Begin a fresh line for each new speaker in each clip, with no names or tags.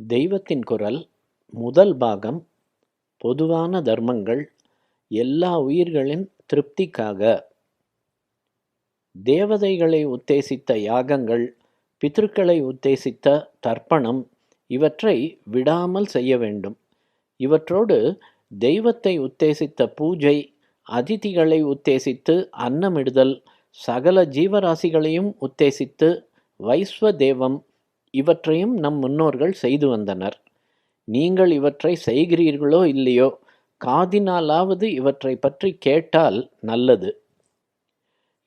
தெய்வத்தின் குரல் முதல் பாகம். பொதுவான தர்மங்கள் எல்லா உயிர்களின் திருப்திக்காக. தேவதைகளை உத்தேசித்த யாகங்கள், பித்ருக்களை உத்தேசித்த தர்ப்பணம் இவற்றை விடாமல் செய்ய வேண்டும். இவற்றோடு தெய்வத்தை உத்தேசித்த பூஜை, அதிதிகளை உத்தேசித்து அன்னமிடுதல், சகல ஜீவராசிகளையும் உத்தேசித்து வைஸ்வதேவம் இவற்றையும் நம் முன்னோர்கள் செய்து வந்தனர். நீங்கள் இவற்றை செய்கிறீர்களோ இல்லையோ, காதினாலாவது இவற்றை பற்றி கேட்டால் நல்லது.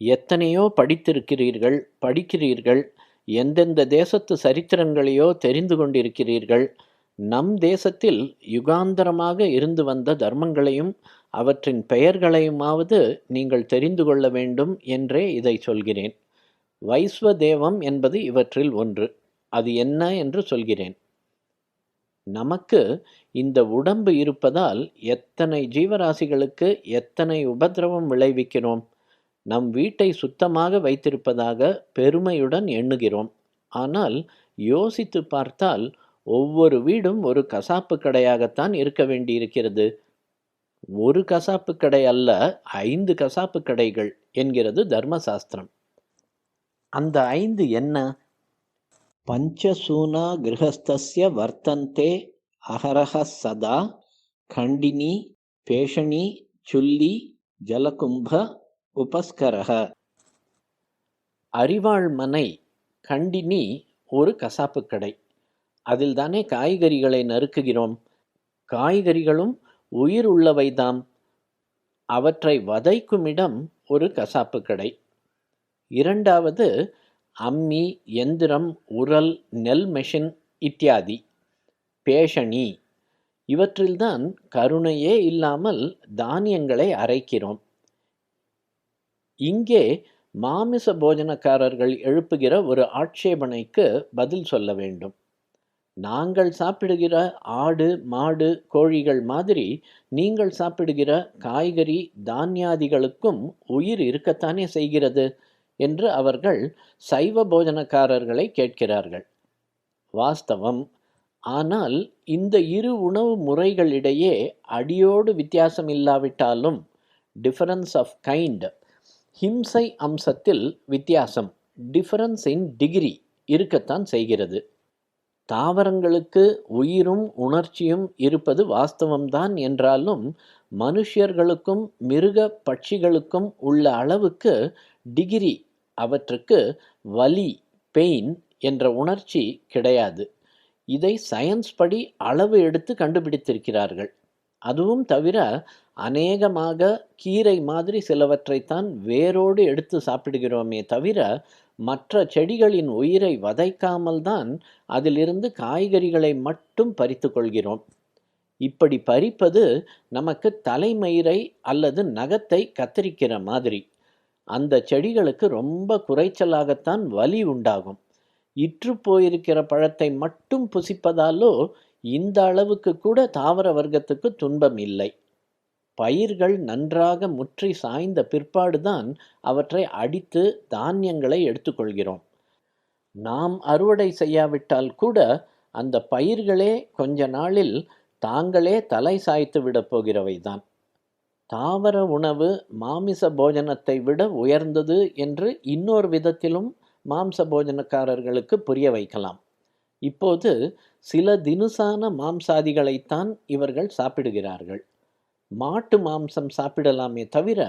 எத்தனையோ படித்திருக்கிறீர்கள், படிக்கிறீர்கள், எந்தெந்த தேசத்து சரித்திரங்களையோ தெரிந்து கொண்டிருக்கிறீர்கள். நம் தேசத்தில் யுகாந்தரமாக இருந்து வந்த தர்மங்களையும் அவற்றின் பெயர்களையுமாவது நீங்கள் தெரிந்து கொள்ள வேண்டும் என்றே இதை சொல்கிறேன். வைஸ்வதேவம் என்பது இவற்றில் ஒன்று. அது என்ன என்று சொல்கிறேன். நமக்கு இந்த உடம்பு இருப்பதால் எத்தனை ஜீவராசிகளுக்கு எத்தனை உபத்திரவம் விளைவிக்கிறோம். நம் வீட்டை சுத்தமாக வைத்திருப்பதாக பெருமையுடன் எண்ணுகிறோம். ஆனால் யோசித்து பார்த்தால் ஒவ்வொரு வீடும் ஒரு கசாப்பு கடையாகத்தான் இருக்க வேண்டியிருக்கிறது. ஒரு கசாப்பு கடை அல்ல, 5 கசாப்பு கடைகள் என்கிறது தர்மசாஸ்திரம். அந்த 5 என்ன? பஞ்சசூனா கிரகஸ்தஸ்ய வர்த்தந்தே அஹரஹ சதா கண்டினி பேஷணி சுல்லி ஜலகும்ப உபஸ்கரஹ. அரிவாள் மனை கண்டினி ஒரு கசாப்பு கடை. அதில் தானே காய்கறிகளை நறுக்குகிறோம். காய்கறிகளும் உயிர் உள்ளவைதாம். அவற்றை வதைக்கும் இடம் ஒரு கசாப்பு கடை. இரண்டாவது அம்மி, எந்திரம், உரல், நெல் மெஷின் இத்தியாதி. பேஷணி. இவற்றில்தான் கருணையே இல்லாமல் தானியங்களை அரைக்கிறோம். இங்கே மாமிச போஜனக்காரர்கள் எழுப்புகிற ஒரு ஆட்சேபனைக்கு பதில் சொல்ல வேண்டும். நாங்கள் சாப்பிடுகிற ஆடு, மாடு, கோழிகள் மாதிரி நீங்கள் சாப்பிடுகிற காய்கறி, தானியாதிகளுக்கும் உயிர் இருக்கத்தானே செய்கிறது என்று அவர்கள் சைவ போஜனக்காரர்களை கேட்கிறார்கள். வாஸ்தவம். ஆனால் இந்த இரு உணவு முறைகளிடையே அடியோடு வித்தியாசம் இல்லாவிட்டாலும் டிஃபரன்ஸ் ஆஃப் கைண்ட், ஹிம்சை அம்சத்தில் வித்தியாசம், டிஃபரன்ஸ் இன் டிகிரி இருக்கத்தான் செய்கிறது. தாவரங்களுக்கு உயிரும் உணர்ச்சியும் இருப்பது வாஸ்தவம்தான் என்றாலும் மனுஷர்களுக்கும் மிருக பட்சிகளுக்கும் உள்ள அளவுக்கு டிகிரி, அவற்றுக்கு வலி, பெயின் என்ற உணர்ச்சி கிடையாது. இதை சயின்ஸ் படி அளவு எடுத்து கண்டுபிடித்திருக்கிறார்கள். அதுவும் தவிர அநேகமாக கீரை மாதிரி சிலவற்றைத்தான் வேரோடு எடுத்து சாப்பிடுகிறோமே தவிர மற்ற செடிகளின் உயிரை வதைக்காமல் தான் அதிலிருந்து காய்கறிகளை மட்டும் பறித்து கொள்கிறோம். இப்படி பறிப்பது நமக்கு தலைமயிரை அல்லது நகத்தை கத்தரிக்கிற மாதிரி. அந்த செடிகளுக்கு ரொம்ப குறைச்சலாகத்தான் வலி உண்டாகும். இற்று போயிருக்கிற பழத்தை மட்டும் புசிப்பதாலோ இந்த அளவுக்கு கூட தாவர வர்க்கத்துக்கு துன்பம் இல்லை. பயிர்கள் நன்றாக முற்றி சாய்ந்த பிற்பாடுதான் அவற்றை அடித்து தானியங்களை எடுத்துக்கொள்கிறோம். நாம் அறுவடை செய்யாவிட்டால் கூட அந்த பயிர்களே கொஞ்ச நாளில் தாங்களே தலை சாய்த்து விடப் போகிறவைதான். தாவர உணவு மாமிச போஜனத்தை விட உயர்ந்தது என்று இன்னொரு விதத்திலும் மாம்ச போஜனக்காரர்களுக்கு புரிய வைக்கலாம். இப்போது சில தினுசான மாம்சாதிகளைத்தான் இவர்கள் சாப்பிடுகிறார்கள். மாட்டு மாம்சம் சாப்பிடலாமே தவிர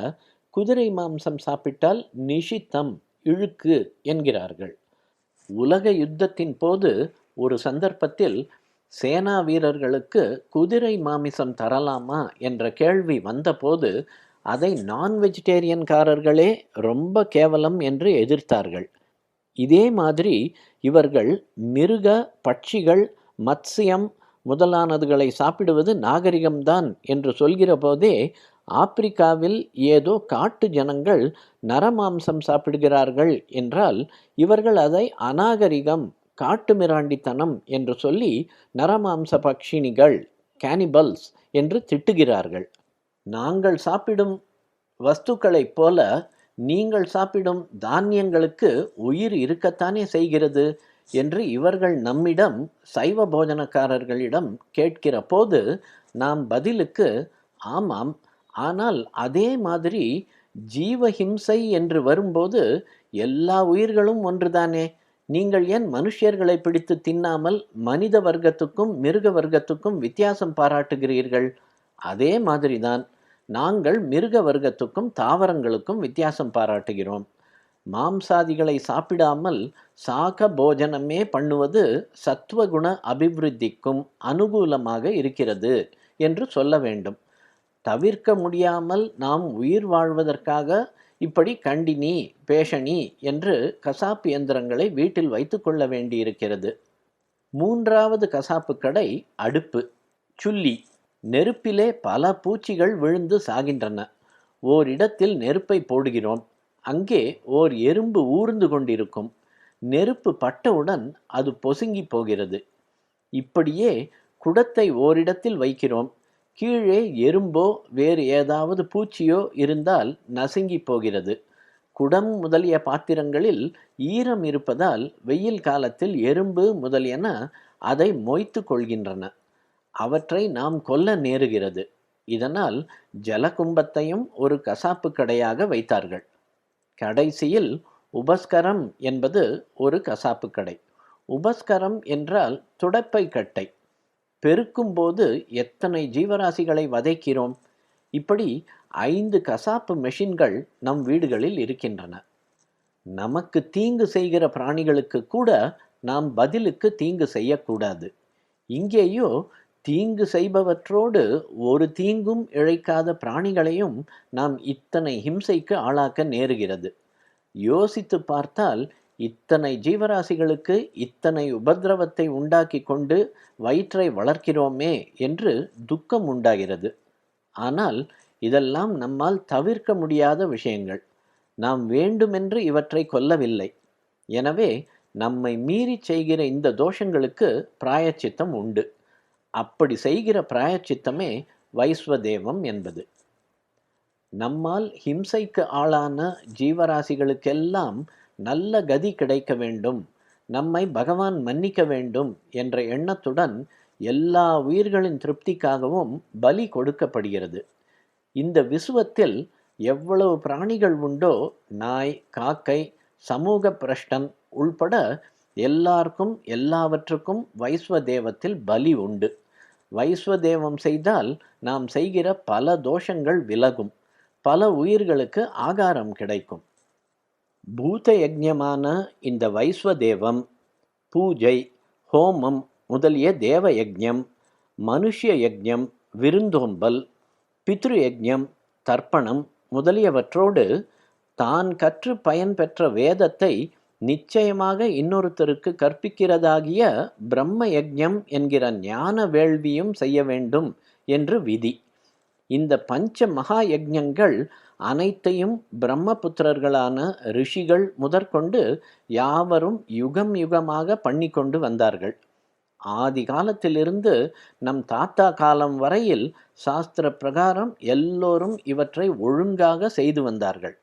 குதிரை மாம்சம் சாப்பிட்டால் நிஷித்தம், இழுக்கு என்கிறார்கள். உலக யுத்தத்தின் போது ஒரு சந்தர்ப்பத்தில் சேனா வீரர்களுக்கு குதிரை மாமிசம் தரலாமா என்ற கேள்வி வந்தபோது அதை நான் வெஜிடேரியன்காரர்களே ரொம்ப கேவலம் என்று எதிர்த்தார்கள். இதே மாதிரி இவர்கள் மிருக பட்சிகள், மத்சியம் முதலானதுகளை சாப்பிடுவது நாகரிகம்தான் என்று சொல்கிற போதே ஆப்பிரிக்காவில் ஏதோ காட்டு ஜனங்கள் நரமாம்சம் சாப்பிடுகிறார்கள் என்றால் இவர்கள் அதை அநாகரிகம், காட்டு மிராண்டித்தனம் என்று சொல்லி நரமாம்ச பக்ஷினிகள், கேனிபல்ஸ் என்று திட்டுகிறார்கள். நாங்கள் சாப்பிடும் வஸ்துக்களைப் போல நீங்கள் சாப்பிடும் தானியங்களுக்கு உயிர் இருக்கத்தானே செய்கிறது என்று இவர்கள் நம்மிடம், சைவ போஜனக்காரர்களிடம் கேட்கிற போது நாம் பதிலுக்கு, ஆமாம், ஆனால் அதே மாதிரி ஜீவஹிம்சை என்று வரும்போது எல்லா உயிர்களும் ஒன்றுதானே, நீங்கள் ஏன் மனுஷர்களை பிடித்து தின்னாமல் மனித வர்க்கத்துக்கும் மிருக வர்க்கத்துக்கும் வித்தியாசம் பாராட்டுகிறீர்கள்? அதே மாதிரிதான் நாங்கள் மிருக வர்க்கத்துக்கும் தாவரங்களுக்கும் வித்தியாசம் பாராட்டுகிறோம். மாம்சாதிகளை சாப்பிடாமல் சாக போஜனமே பண்ணுவது சத்துவகுண அபிவிருத்திக்கும் அனுகூலமாக இருக்கிறது என்று சொல்ல வேண்டும். தவிர்க்க முடியாமல் நாம் உயிர் வாழ்வதற்காக இப்படி கண்டினி, பேஷணி என்று கசாப்பு இயந்திரங்களை வீட்டில் வைத்து கொள்ள வேண்டியிருக்கிறது. மூன்றாவது கசாப்பு கடை அடுப்பு, சுல்லி. நெருப்பிலே பல பூச்சிகள் விழுந்து சாகின்றன. ஓரிடத்தில் நெருப்பை போடுகிறோம். அங்கே ஓர் எறும்பு ஊர்ந்து கொண்டிருக்கும். நெருப்பு பட்டவுடன் அது பொசுங்கி போகிறது. இப்படியே குடத்தை ஓரிடத்தில் வைக்கிறோம். கீழே எறும்போ வேறு ஏதாவது பூச்சியோ இருந்தால் நசுங்கி போகிறது. குடம் முதலிய பாத்திரங்களில் ஈரம் இருப்பதால் வெயில் காலத்தில் எறும்பு முதலியன அதை மொய்த்து கொள்கின்றன. அவற்றை நாம் கொல்ல நேருகிறது. இதனால் ஜலகும்பத்தையும் ஒரு கசாப்பு கடையாக வைத்தார்கள். கடைசியில் உபஸ்கரம் என்பது ஒரு கசாப்பு கடை. உபஸ்கரம் என்றால் துடைப்பை கட்டை. பெருக்கும்போது எத்தனை ஜீவராசிகளை வதைக்கிறோம்! இப்படி 5 கசாப்பு மெஷின்கள் நம் வீடுகளில் இருக்கின்றன. நமக்கு தீங்கு செய்கிற பிராணிகளுக்கு கூட நாம் பதிலுக்கு தீங்கு செய்யக்கூடாது. இங்கேயோ தீங்கு செய்பவற்றோடு ஒரு தீங்கும் இழைக்காத பிராணிகளையும் நாம் இத்தனை ஹிம்சைக்கு ஆளாக்க நேருகிறது. யோசித்து பார்த்தால் இத்தனை ஜீவராசிகளுக்கு இத்தனை உபத்திரவத்தை உண்டாக்கி கொண்டு வயிற்றை வளர்க்கிறோமே என்று துக்கம் உண்டாகிறது. ஆனால் இதெல்லாம் நம்மால் தவிர்க்க முடியாத விஷயங்கள். நாம் வேண்டுமென்று இவற்றை கொல்லவில்லை. எனவே நம்மை மீறி செய்கிற இந்த தோஷங்களுக்கு பிராயச்சித்தம் உண்டு. அப்படி செய்கிற பிராயச்சித்தமே வைஸ்வதேவம் என்பது. நம்மால் ஹிம்சைக்கு ஆளான ஜீவராசிகளுக்கெல்லாம் நல்ல கதி கிடைக்க வேண்டும், நம்மை பகவான் மன்னிக்க வேண்டும் என்ற எண்ணத்துடன் எல்லா உயிர்களின் திருப்திக்காகவும் பலி கொடுக்கப்படுகிறது. இந்த விசுவத்தில் எவ்வளவு பிராணிகள் உண்டோ, நாய், காக்கை, சமூக பிரஷ்டன் உள்பட எல்லாருக்கும் எல்லாவற்றுக்கும் வைஸ்வதேவத்தில் பலி உண்டு. வைஸ்வதேவம் செய்தால் நாம் செய்கிற பல தோஷங்கள் விலகும். பல உயிர்களுக்கு ஆகாரம் கிடைக்கும். பூத யஜ்ஞமான இந்த வைஸ்வதேவம் பூஜை, ஹோமம் முதலிய தேவ யஜ்ஞம், மனுஷ்ய யஜ்ஞம், விருந்தோம்பல், பித்ரு யஜ்ஞம், தர்ப்பணம் முதலியவற்றோடு தான் கற்று பயன் பெற்ற வேதத்தை நிச்சயமாக இன்னொருத்தருக்கு கற்பிக்கிறதாகிய பிரம்ம யஜ்ஞம் என்கிற ஞான வேள்வியும் செய்ய வேண்டும் என்று விதி. இந்த பஞ்ச மகா யஜ்ஞங்கள் அனைத்தையும் பிரம்மபுத்திரர்களான ரிஷிகள் முதற்கொண்டு யாவரும் யுகம் யுகமாக பண்ணி கொண்டு வந்தார்கள். ஆதி காலத்திலிருந்து நம் தாத்தா காலம் வரையில் சாஸ்திர பிரகாரம் எல்லோரும் இவற்றை ஒழுங்காக செய்து வந்தார்கள்.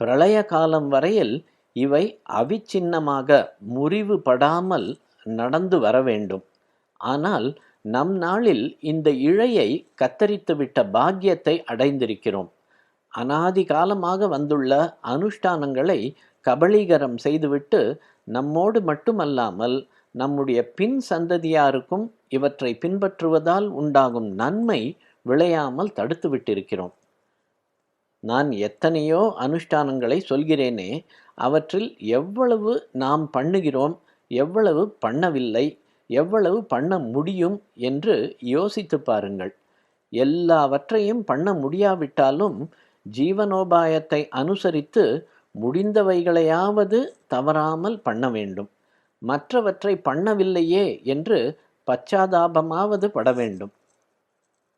பிரளய காலம் வரையில் இவை அவிச்சின்னமாக முறிவுபடாமல் நடந்து வர வேண்டும். ஆனால் நம் நாளில் இந்த இழையை கத்தரித்துவிட்ட பாக்கியத்தை அடைந்திருக்கிறோம். அனாதி காலமாக வந்துள்ள அனுஷ்டானங்களை கபளீகரம் செய்துவிட்டு நம்மோடு மட்டுமல்லாமல் நம்முடைய பின் சந்ததியாருக்கும் இவற்றை பின்பற்றுவதால் உண்டாகும் நன்மை விளையாமல் தடுத்து விட்டிருக்கிறோம். நான் எத்தனையோ அனுஷ்டானங்களை சொல்கிறேனே, அவற்றில் எவ்வளவு நாம் பண்ணுகிறோம், எவ்வளவு பண்ணவில்லை, எவ்வளவு பண்ண முடியும் என்று யோசித்து பாருங்கள். எல்லாவற்றையும் பண்ண முடியாவிட்டாலும் ஜீவனோபாயத்தை அனுசரித்து முடிந்தவைகளையாவது தவறாமல் பண்ண வேண்டும். மற்றவற்றை பண்ணவில்லையே என்று பச்சாதாபமாவது பட வேண்டும்.